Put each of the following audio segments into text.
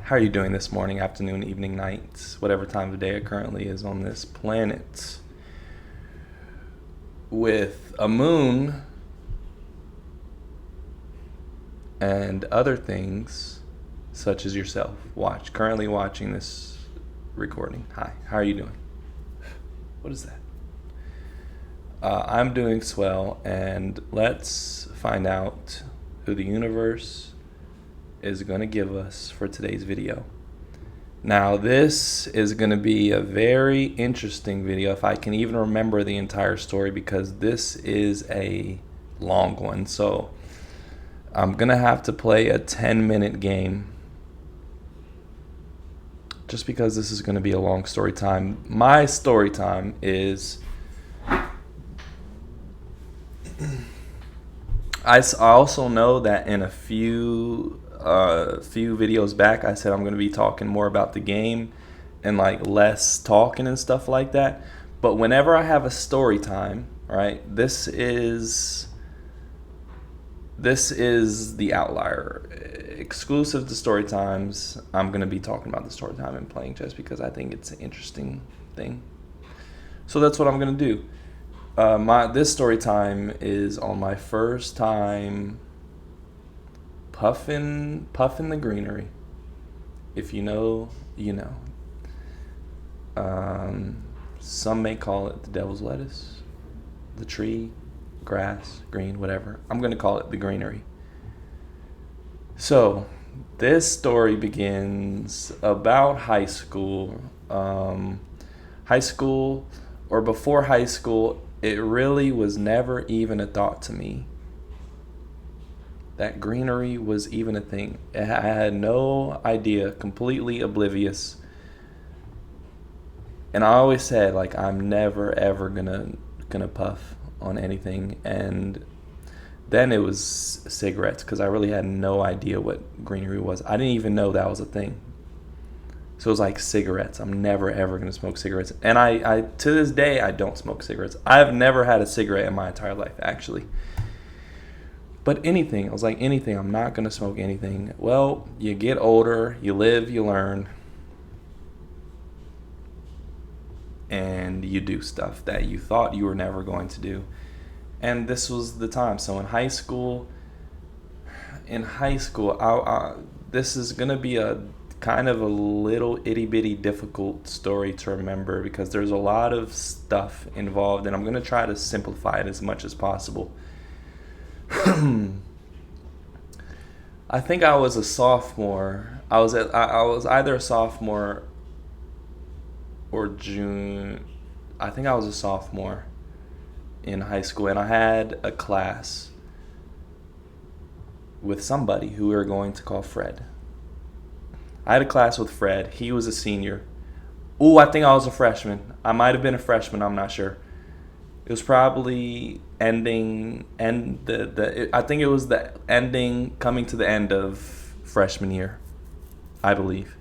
How are you doing this morning, afternoon, evening, night, whatever time of day it currently is on this planet? With a moon and other things, such as yourself, currently watching this recording. Hi, how are you doing? What is that? I'm doing swell, and let's find out who the universe is going to give us for today's video. Now, this is going to be a very interesting video, if I can even remember the entire story, because this is a long one. So I'm going to have to play a 10-minute game just because this is going to be a long story time. My story time is I also know that in a few videos back, I said I'm going to be talking more about the game and like less talking and stuff like that. But whenever I have a story time, right, this is the outlier. Exclusive to story times, I'm going to be talking about the story time and playing chess because I think it's an interesting thing. So that's what I'm going to do. This story time is on my first time puffing the greenery. If you know, you know. Some may call it the devil's lettuce, the tree, grass, green, whatever. I'm going to call it the greenery. So this story begins about high school. High school, or before high school, it really was never even a thought to me that greenery was even a thing. I had no idea, completely oblivious. And I always said, like, I'm never ever gonna puff on anything. And then it was cigarettes, because I really had no idea what greenery was. I didn't even know that was a thing. So it was like cigarettes. I'm never ever gonna smoke cigarettes. And I to this day I don't smoke cigarettes. I've never had a cigarette in my entire life, actually. But anything, I was like, anything, I'm not gonna smoke anything. Well, you get older, you live, you learn, and you do stuff that you thought you were never going to do. And this was the time. So in high school, this is gonna be a kind of a little itty bitty difficult story to remember because there's a lot of stuff involved, and I'm gonna try to simplify it as much as possible. I think I was a sophomore. I was either a sophomore or June. I think I was a sophomore in high school, and I had a class with somebody who we were going to call Fred. I had a class with Fred. He was a senior. Ooh, I think I was a freshman. I might have been a freshman. I'm not sure. It was probably ending, I think it was the ending, coming to the end of freshman year, I believe.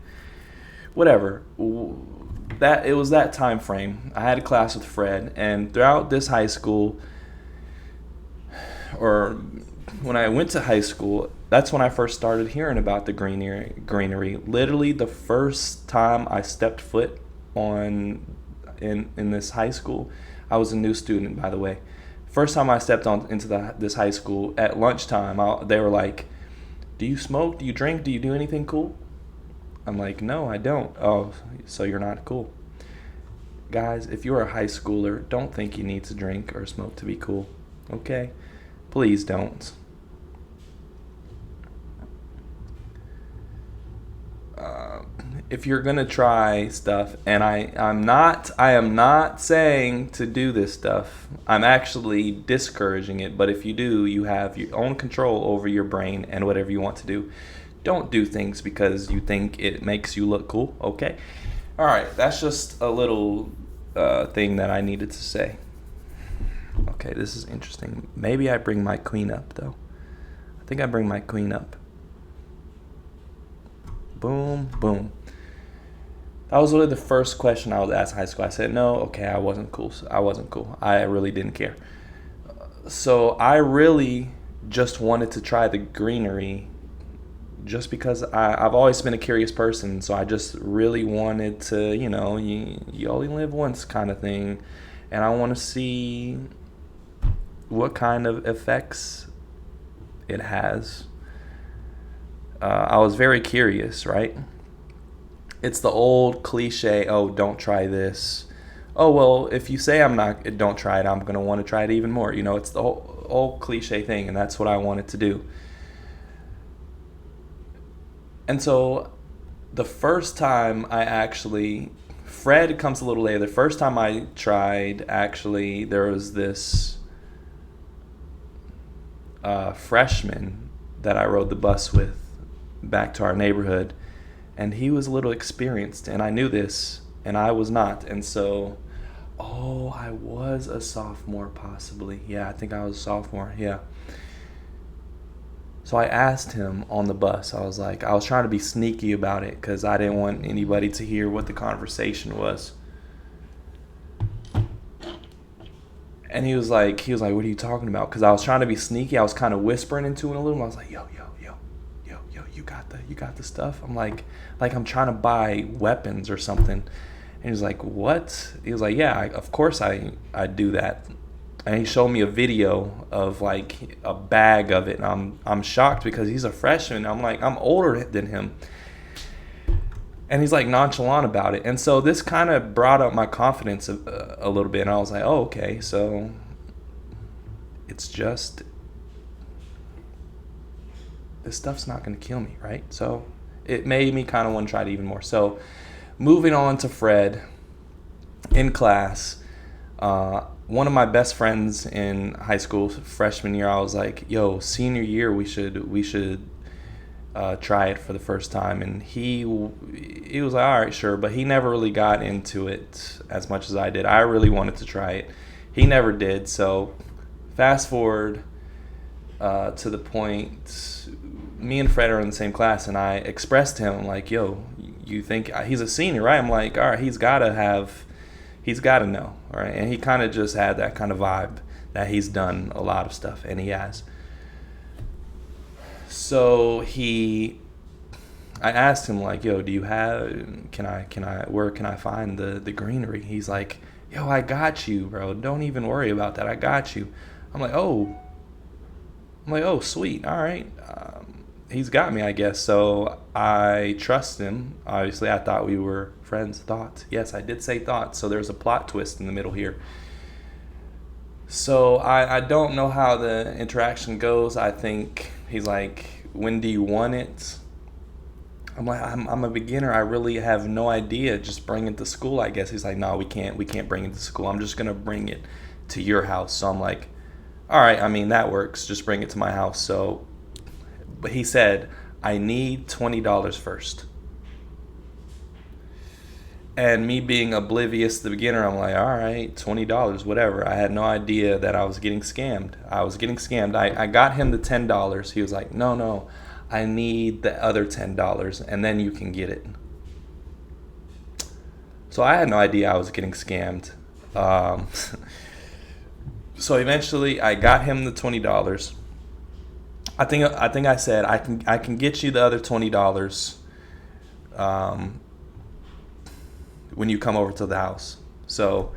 Whatever. It was that time frame. I had a class with Fred, and throughout this high school, or when I went to high school, that's when I first started hearing about the greenery. Literally, the first time I stepped foot in this high school, I was a new student, by the way. First time I stepped into this high school, at lunchtime, they were like, "Do you smoke? Do you drink? Do you do anything cool?" I'm like, "No, I don't." "Oh, so you're not cool." Guys, if you're a high schooler, don't think you need to drink or smoke to be cool. Okay? Please don't. If you're gonna try stuff, and I am not saying to do this stuff. I'm actually discouraging it. But if you do, you have your own control over your brain and whatever you want to do. Don't do things because you think it makes you look cool. Okay. All right. That's just a little thing that I needed to say. Okay, this is interesting. Maybe I bring my queen up though. I think I bring my queen up. Boom, boom. That was really the first question I was asked in high school. I said, no, okay, I wasn't cool. I really didn't care. So I really just wanted to try the greenery just because I've always been a curious person, so I just really wanted to, you only live once kind of thing, and I want to see what kind of effects it has. I was very curious, right? It's the old cliche, oh, don't try this. Oh, well, if you say don't try it, I'm going to want to try it even more. It's the whole old cliche thing, and that's what I wanted to do. And so the first time Fred comes a little later. The first time I tried, actually, there was this freshman that I rode the bus with back to our neighborhood, and he was a little experienced, and I knew this, and I was not. And so, I was a sophomore possibly. Yeah, I think I was a sophomore, yeah. So I asked him on the bus. I was trying to be sneaky about it because I didn't want anybody to hear what the conversation was. And he was like, what are you talking about? Because I was trying to be sneaky. I was kind of whispering into it a little. I was like, yo, you got the stuff? I'm like I'm trying to buy weapons or something. And he was like, what? He was like, yeah, of course I do that. And he showed me a video of like a bag of it, and I'm shocked because he's a freshman. I'm older than him, and he's like nonchalant about it. And so this kind of brought up my confidence a little bit, and I was like, oh, okay, so it's just this stuff's not going to kill me, right? So it made me kind of want to try it even more. So moving on to Fred in class. One of my best friends in high school, freshman year, I was like, yo, senior year, we should try it for the first time. And he was like, all right, sure. But he never really got into it as much as I did. I really wanted to try it. He never did. So fast forward to the point, me and Fred are in the same class, and I expressed to him, like, yo, you think he's a senior, right? I'm like, all right, he's got to know, all right? And he kind of just had that kind of vibe that he's done a lot of stuff, and he has. So I asked him, like, yo, where can I find the greenery? He's like, yo, I got you, bro. Don't even worry about that. I got you. I'm like, oh, sweet. All right. He's got me, I guess. So I trust him. Obviously, I thought we were friends. Thoughts. Yes, I did say thoughts. So there's a plot twist in the middle here. So I don't know how the interaction goes. I think he's like, when do you want it? I'm like, I'm a beginner. I really have no idea. Just bring it to school, I guess. He's like, no, we can't bring it to school. I'm just going to bring it to your house. So I'm like, all right, I mean, that works. Just bring it to my house. So, but he said, I need $20 first. And me being oblivious to the beginner, I'm like, all right, $20, whatever. I had no idea that I was getting scammed. I got him the $10. He was like, no, I need the other $10, and then you can get it. So I had no idea I was getting scammed. So eventually, I got him the $20. I think I said I can get you the other $20 when you come over to the house. So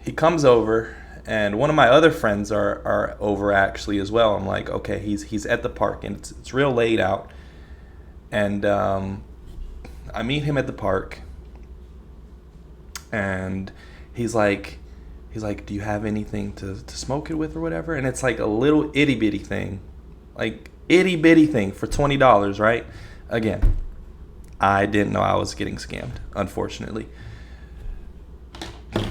he comes over, and one of my other friends are over actually as well. I'm like, okay, he's at the park, and it's real late out, and I meet him at the park, and he's like, do you have anything to smoke it with or whatever? And it's like a little itty bitty thing for $20, right? Again, I didn't know I was getting scammed, unfortunately.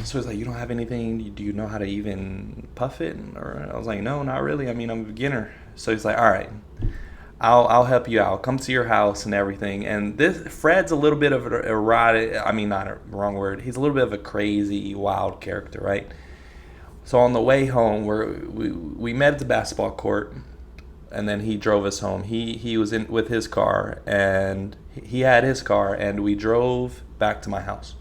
So he's like, you don't have anything? Do you know how to even puff it? Or I was like, no, not really. I mean, I'm a beginner. So he's like, all right, I'll help you out. Come to your house and everything. And Fred's a little bit of a erotic. I mean, not a wrong word. He's a little bit of a crazy, wild character, right? So on the way home, we met at the basketball court, and then he drove us home. He was in with his car, and he had his car, and we drove back to my house.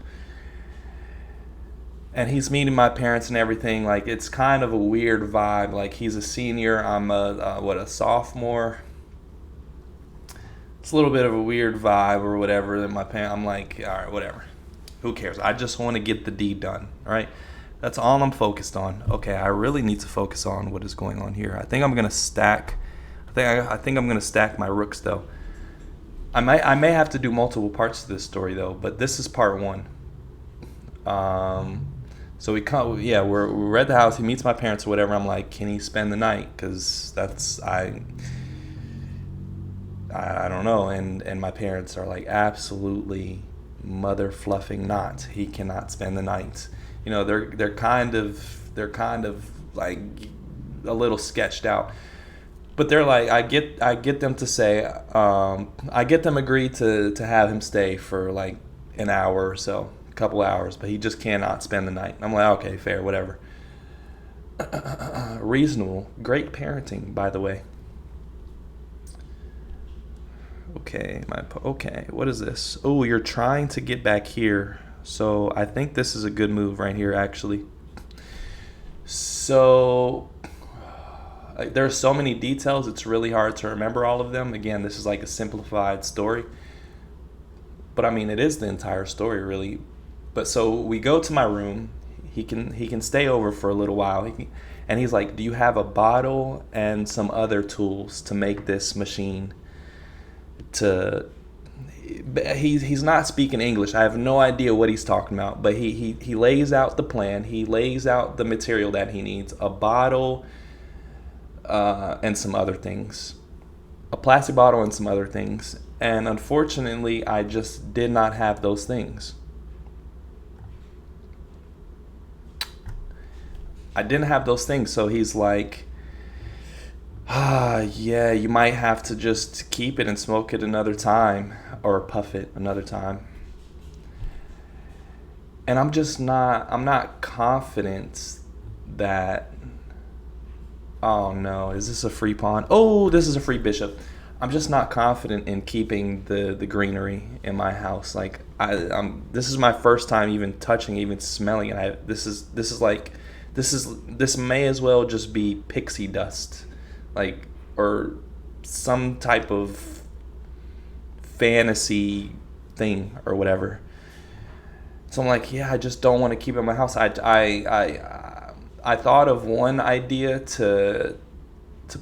And he's meeting my parents and everything. Like, it's kind of a weird vibe. Like, he's a senior. I'm a sophomore. it's a little bit of a weird vibe or whatever. That my parents, I'm like, all right, whatever. Who cares? I just want to get the deed done. All right. That's all I'm focused on. Okay, I really need to focus on what is going on here. I think I'm gonna stack. I think I'm gonna stack my rooks though. I may have to do multiple parts to this story though, but this is part one. So we're at the house. He meets my parents or whatever. I'm like, can he spend the night? Because I don't know. And my parents are like, absolutely mother fluffing not. He cannot spend the night. You know, they're kind of like a little sketched out. But they're like, I get them to say, I get them agree to have him stay for like an hour or so, a couple hours, but he just cannot spend the night. I'm like, okay, fair, whatever. Reasonable, great parenting, by the way. Okay, what is this? Oh, you're trying to get back here. So I think this is a good move right here, actually. So there are so many details, it's really hard to remember all of them. Again, this is like a simplified story. But I mean, it is the entire story, really. But so we go to my room. He can stay over for a little while. And he's like, do you have a bottle and some other tools to make this machine? He's not speaking English. I have no idea what he's talking about. But he lays out the plan. He lays out the material that he needs. A bottle and some other things. A plastic bottle and some other things. And unfortunately, I just did not have those things. I didn't have those things. So he's like, yeah, you might have to just keep it and smoke it another time or puff it another time. And I'm not confident that, oh no, is this a free pawn? Oh, this is a free bishop. I'm just not confident in keeping the greenery in my house. Like this is my first time even touching, even smelling it. This may as well just be pixie dust, like, or some type of fantasy thing or whatever. So I'm like, yeah, I just don't want to keep it in my house. I thought of one idea to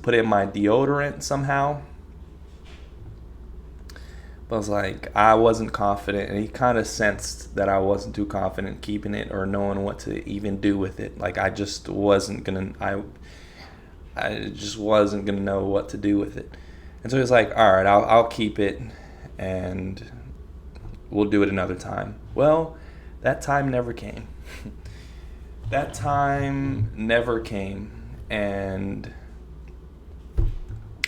put in my deodorant somehow. But I was like, I wasn't confident, and he kind of sensed that I wasn't too confident keeping it or knowing what to even do with it. Like I just wasn't gonna know what to do with it. And so he was like, all right, I'll keep it, and we'll do it another time. Well, that time never came. That time never came, and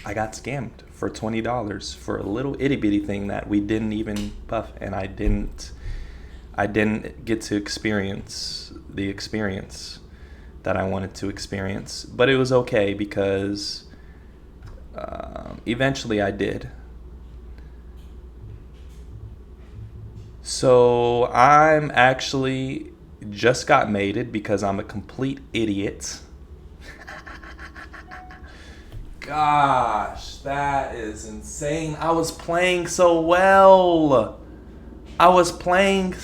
I got scammed for $20 for a little itty bitty thing that we didn't even puff, and I didn't get to experience the experience that I wanted to experience. But it was okay because eventually I did. So I'm actually just got mated because I'm a complete idiot. Gosh, that is insane. I was playing so well. And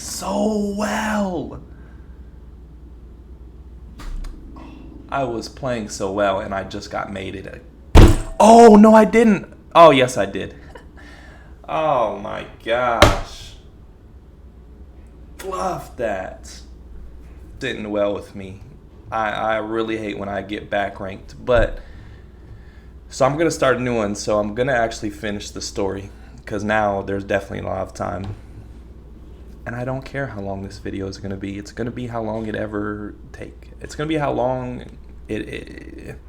I just got mated. Oh, no, I didn't. Oh, yes, I did. Oh, my gosh. Fluff that. Didn't well with me. I really hate when I get back ranked. But, so I'm going to start a new one. So I'm going to actually finish the story. Because now there's definitely a lot of time. And I don't care how long this video is going to be. It's going to be how long it ever take. It's going to be how long it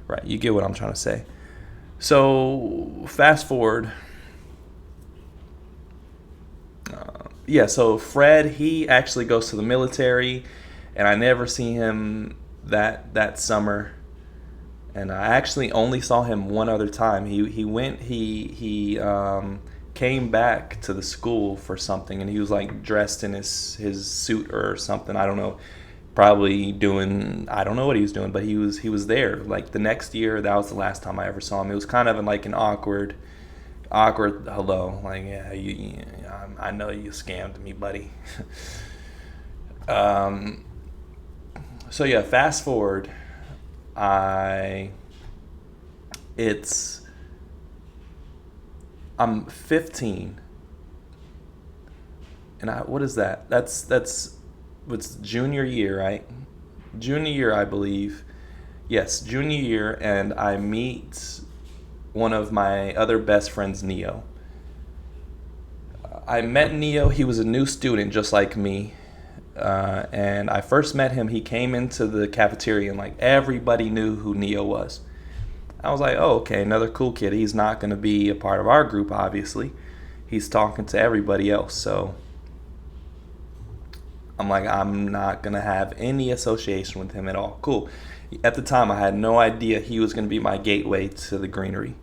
right, you get what I'm trying to say. So fast forward. So Fred, he actually goes to the military, and I never see him that summer. And I actually only saw him one other time. He came back to the school for something, and he was like dressed in his suit or something. I don't know. Probably doing, I don't know what he was doing, but he was there. Like the next year, that was the last time I ever saw him. It was kind of like an awkward Awkward hello, like, yeah, I know you scammed me, buddy. um, so yeah, fast forward, I it's I'm 15, and what is that? That's what's junior year, right? Junior year, I believe. Yes, junior year, and I meet one of my other best friends, Neo. I met Neo. He was a new student, just like me. And I first met him. He came into the cafeteria, and like everybody knew who Neo was. I was like, oh, okay, another cool kid. He's not going to be a part of our group, obviously. He's talking to everybody else. So I'm like, I'm not going to have any association with him at all. Cool. At the time, I had no idea he was going to be my gateway to the greenery.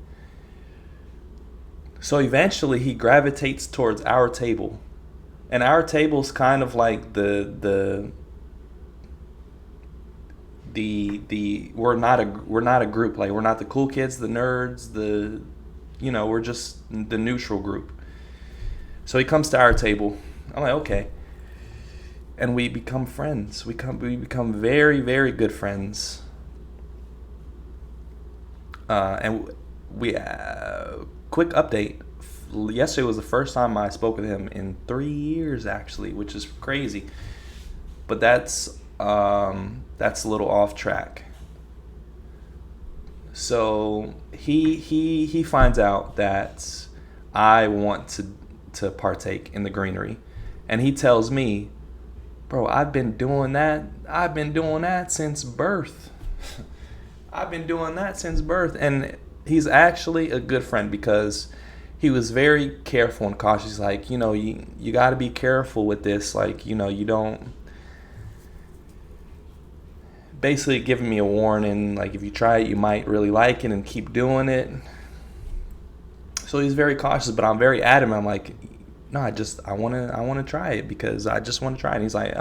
So eventually, he gravitates towards our table. And our table's kind of like the we're not a group, like we're not the cool kids, the nerds, we're just the neutral group. So he comes to our table. I'm like, okay, and we become friends. We become very, very good friends. And we quick update. Yesterday was the first time I spoke with him in 3 years, actually, which is crazy. But that's a little off track. So he finds out that I want to partake in the greenery, and he tells me, "Bro, I've been doing that. I've been doing that since birth. I've been doing that since birth." And he's actually a good friend because he was very careful and cautious. Like, you got to be careful with this. Like, you don't. Basically giving me a warning, like if you try it, you might really like it and keep doing it. So he's very cautious, but I'm very adamant. I'm like, no, I want to try it because I just want to try it. And he's like,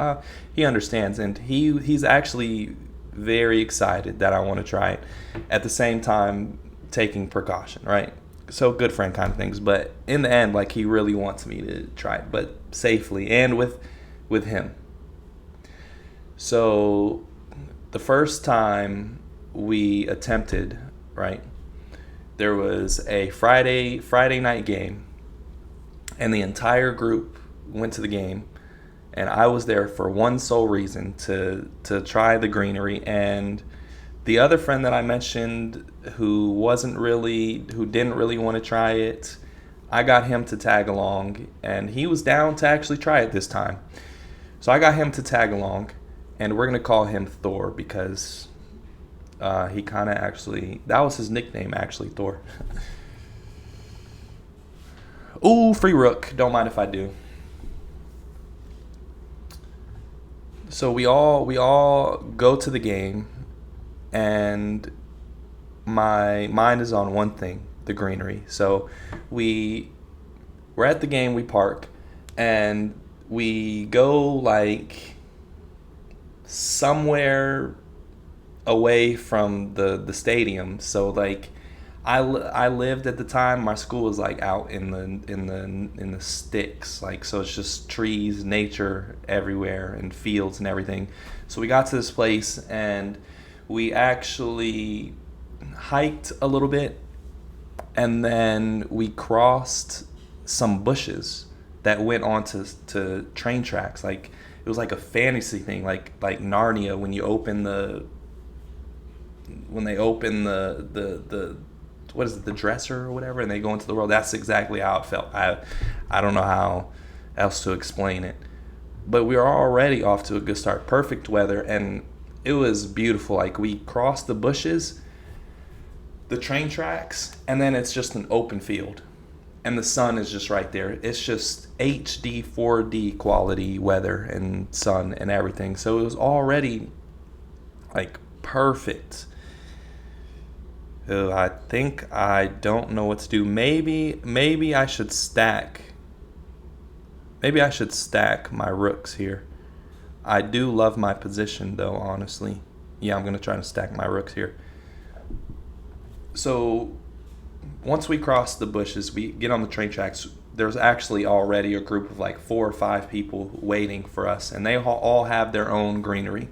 he understands, and he's actually very excited that I want to try it. At the same time, taking precaution, right? So good friend kind of things. But in the end, like he really wants me to try it, but safely and with him. So the first time we attempted, right, there was a Friday night game, and the entire group went to the game, and I was there for one sole reason, to try the greenery. And the other friend that I mentioned who didn't really want to try it, I got him to tag along, and he was down to actually try it this time. So I got him to tag along, and we're going to call him Thor because he kind of that was his nickname, actually, Thor. Ooh, free rook. Don't mind if I do. So we all go to the game, and my mind is on one thing, the greenery. So we're at the game, we park, and we go like somewhere away from the stadium. So like I lived at the time, my school was like out in the sticks, like, so it's just trees, nature everywhere, and fields and everything. So we got to this place, and we actually hiked a little bit, and then we crossed some bushes that went onto to train tracks. Like it was like a fantasy thing, like Narnia when they open the what is it, the dresser or whatever, and they go into the world. That's exactly how it felt. I don't know how else to explain it, but we were already off to a good start. Perfect weather, and it was beautiful. Like we crossed the bushes, the train tracks, and then it's just an open field, and the sun is just right there. It's just HD 4D quality weather and sun and everything. So it was already like perfect. I think I don't know what to do. Maybe I should stack. Maybe I should stack my rooks here. I do love my position though, honestly. Yeah, I'm gonna try to stack my rooks here. So once we cross the bushes, we get on the train tracks. There's actually already a group of like 4 or 5 people waiting for us, and they all have their own greenery.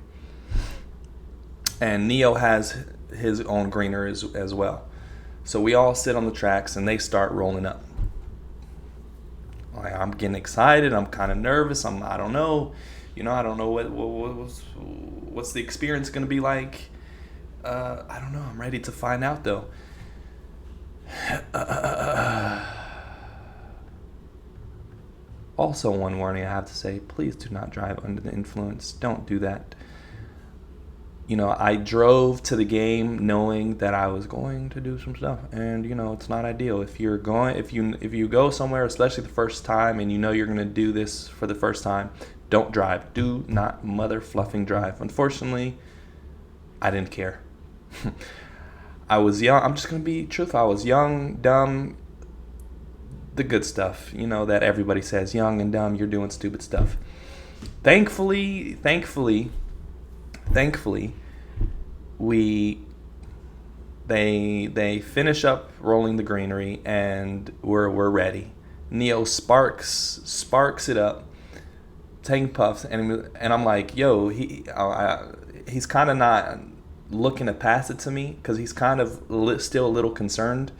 And Neo has his own greenery as well. So we all sit on the tracks, and they start rolling up. Like, I'm getting excited. I'm kind of nervous. I don't know. I don't know what's the experience going to be like. I don't know. I'm ready to find out, though. Also, one warning I have to say, please do not drive under the influence. Don't do that. I drove to the game knowing that I was going to do some stuff, and it's not ideal. If you go somewhere, especially the first time, and you're going to do this for the first time, don't drive. Do not mother fluffing drive. Unfortunately, I didn't care. I was young. I'm just going to be truthful. I was young, dumb, the good stuff, that everybody says, young and dumb, you're doing stupid stuff. Thankfully, they finish up rolling the greenery, and we're ready. Neo sparks it up, taking puffs, and I'm like, yo, he's kind of not looking to pass it to me because he's kind of still a little concerned.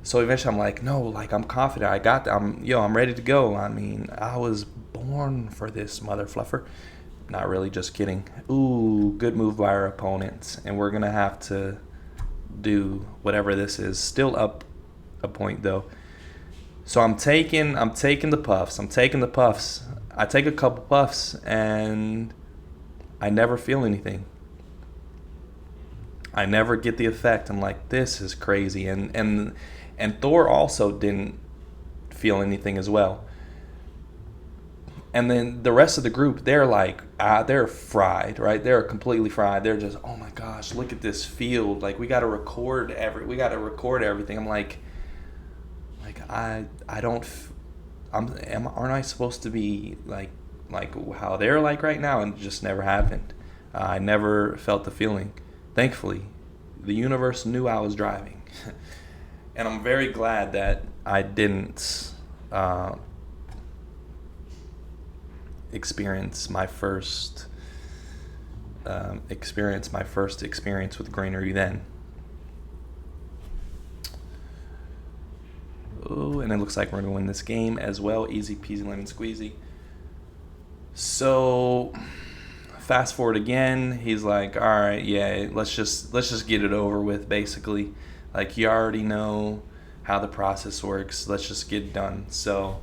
So eventually I'm like, no, like, I'm confident. I got that. I'm ready to go. I mean, I was born for this, mother fluffer. Not really, just kidding. Ooh, good move by our opponents. And we're going to have to do whatever this is. Still up a point, though. So I'm taking the puffs. I take a couple puffs, and I never feel anything. I never get the effect. I'm like, this is crazy. And Thor also didn't feel anything as well. And then the rest of the group, they're like, they're fried, right? They're completely fried. They're just, oh my gosh, look at this field. Like, we got to record everything. I'm like aren't I supposed to be like how they're like right now? And it just never happened. I never felt the feeling. Thankfully, the universe knew I was driving. And I'm very glad that I didn't experience my first experience with greenery then. Oh, and it looks like we're going to win this game as well. Easy peasy lemon squeezy. So fast forward again, he's like, all right, yeah, let's just get it over with, basically. Like, you already know how the process works. Let's just get it done. So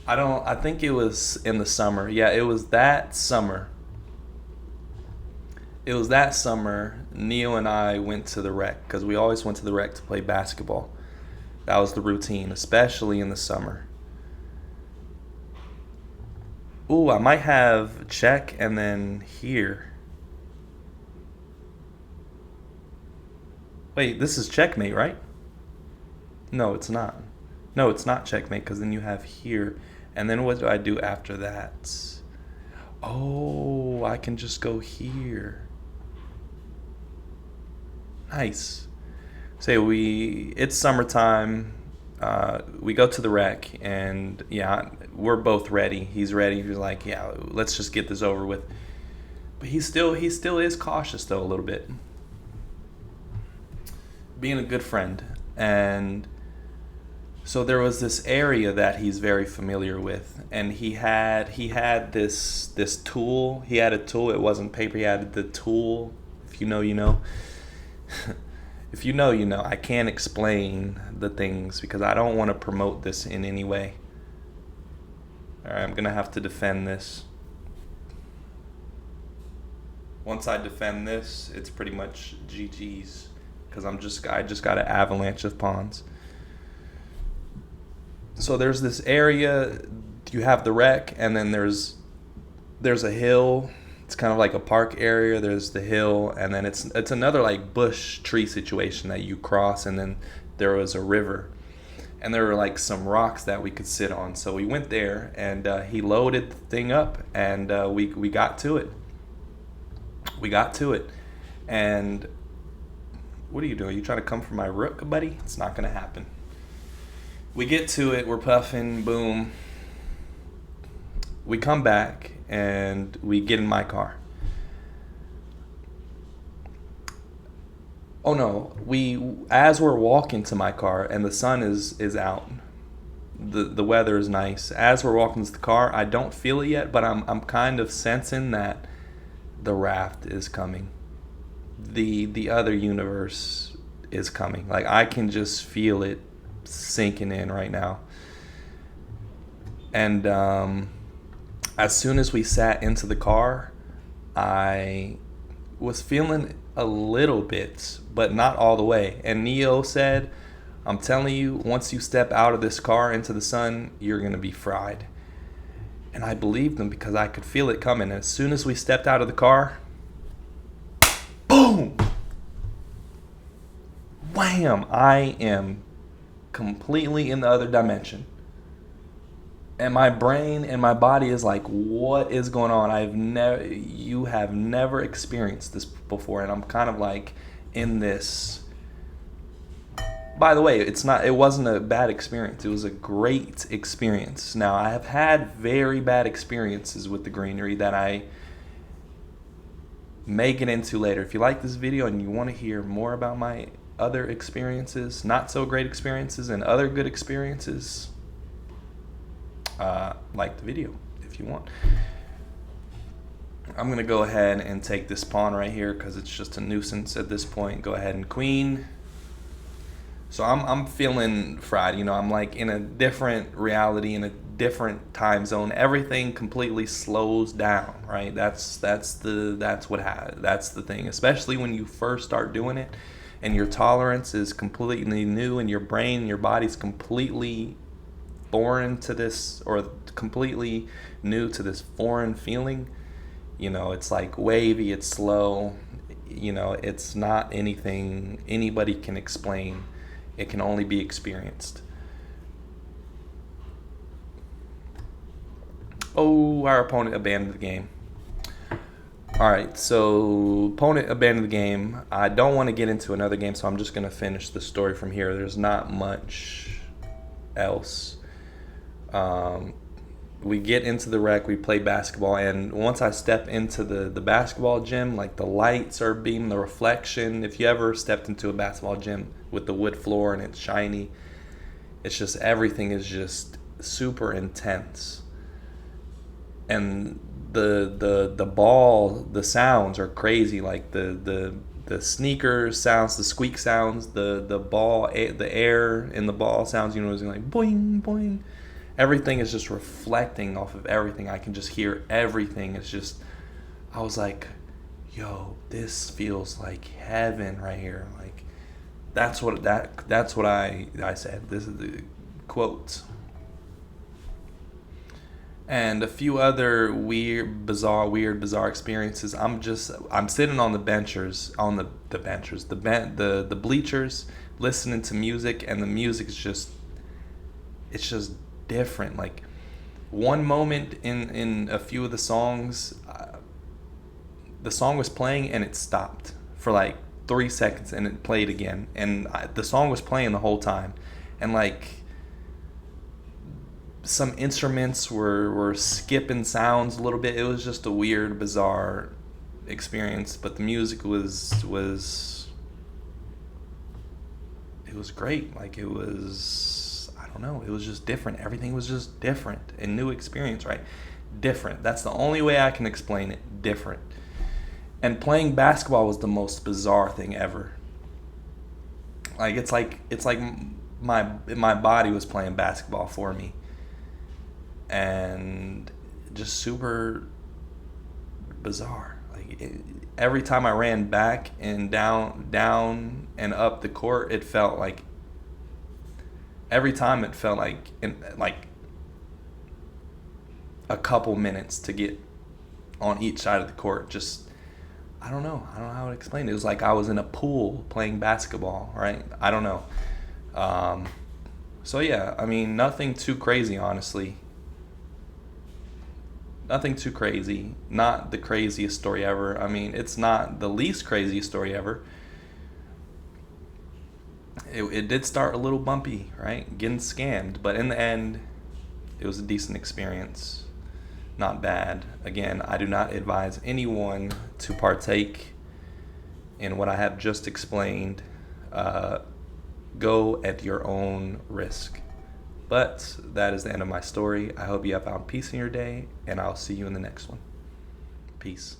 I think it was in the summer. Yeah, it was that summer. Neo and I went to the rec, because we always went to the rec to play basketball. That was the routine, especially in the summer. Ooh, I might have check and then here. Wait, this is checkmate, right? No, it's not. No, it's not checkmate, because then you have here. And then what do I do after that? Oh, I can just go here. Nice. Say it's summertime. We go to the rec, and yeah, we're both ready. He's ready. He's like, yeah, let's just get this over with. But he still is cautious, though, a little bit. Being a good friend. And so there was this area that he's very familiar with, and he had this tool. He had a tool. It wasn't paper. He had the tool. If you know, you know. If you know, you know. I can't explain the things because I don't want to promote this in any way. All right, I'm going to have to defend this. Once I defend this, it's pretty much GG's, because I just got an avalanche of pawns. So there's this area, you have the rec, and then there's a hill. It's kind of like a park area. There's the hill, and then it's another like bush tree situation that you cross, and then there was a river, and there were like some rocks that we could sit on. So we went there, and he loaded the thing up, and we got to it. We got to it, and what are you doing? You trying to come for my rook, buddy? It's not gonna happen. We get to it. We're puffing. Boom. We come back and we get in my car. Oh no, as we're walking to my car and the sun is out. The weather is nice. As we're walking to the car, I don't feel it yet, but I'm kind of sensing that the raft is coming. The other universe is coming. Like, I can just feel it sinking in right now. And as soon as we sat into the car, I was feeling a little bit, but not all the way. And Neo said, I'm telling you, once you step out of this car into the sun, you're going to be fried. And I believed him because I could feel it coming. And as soon as we stepped out of the car, boom! Wham! I am completely in the other dimension. And my brain and my body is like, what is going on? You have never experienced this before. And I'm kind of like in this. By the way, it wasn't a bad experience. It was a great experience. Now, I have had very bad experiences with the greenery that I may get into later. If you like this video and you want to hear more about my other experiences, not so great experiences and other good experiences, like the video if you want. I'm going to go ahead and take this pawn right here because it's just a nuisance at this point. Go ahead and queen. So I'm feeling fried, I'm like in a different reality, in a different time zone. Everything completely slows down, right? That's the thing, especially when you first start doing it and your tolerance is completely new and your brain and your body's completely foreign to this, or completely new to this foreign feeling. It's like wavy, it's slow, it's not anything anybody can explain. It can only be experienced. Oh, our opponent abandoned the game. Alright, so opponent abandoned the game. I don't want to get into another game, so I'm just going to finish the story from here. There's not much else. We get into the rec, we play basketball, and once I step into the basketball gym, like the lights are beaming, the reflection. If you ever stepped into a basketball gym with the wood floor and it's shiny, it's just, everything is just super intense. And the ball, the sounds are crazy, like the sneaker sounds, the squeak sounds, the ball, the air in the ball sounds, it's like boing, boing. Everything is just reflecting off of everything. I can just hear everything. It's just, I was like, yo, this feels like heaven right here. Like, that's what I said. This is the quote. And a few other weird, bizarre experiences. I'm sitting on the bleachers, listening to music, and the music is just, it's just different. Like, one moment in a few of the songs, the song was playing and it stopped for like 3 seconds and it played again, and the song was playing the whole time, and like some instruments were skipping sounds a little bit. It was just a weird, bizarre experience, but the music was great. Like, it was, I don't know, it was just different. Everything was just different. A new experience, right? Different. That's the only way I can explain it. Different. And playing basketball was the most bizarre thing ever. Like, it's like my body was playing basketball for me. And just super bizarre. Like, every time I ran back and down and up the court, it felt like, every time it felt like a couple minutes to get on each side of the court. Just, I don't know how to explain it. It was like I was in a pool playing basketball, right? I don't know. So yeah, I mean, nothing too crazy, honestly. Nothing too crazy. Not the craziest story ever. I mean, it's not the least craziest story ever. It did start a little bumpy, right? Getting scammed. But in the end, it was a decent experience. Not bad. Again, I do not advise anyone to partake in what I have just explained. Go at your own risk. But that is the end of my story. I hope you have found peace in your day, and I'll see you in the next one. Peace.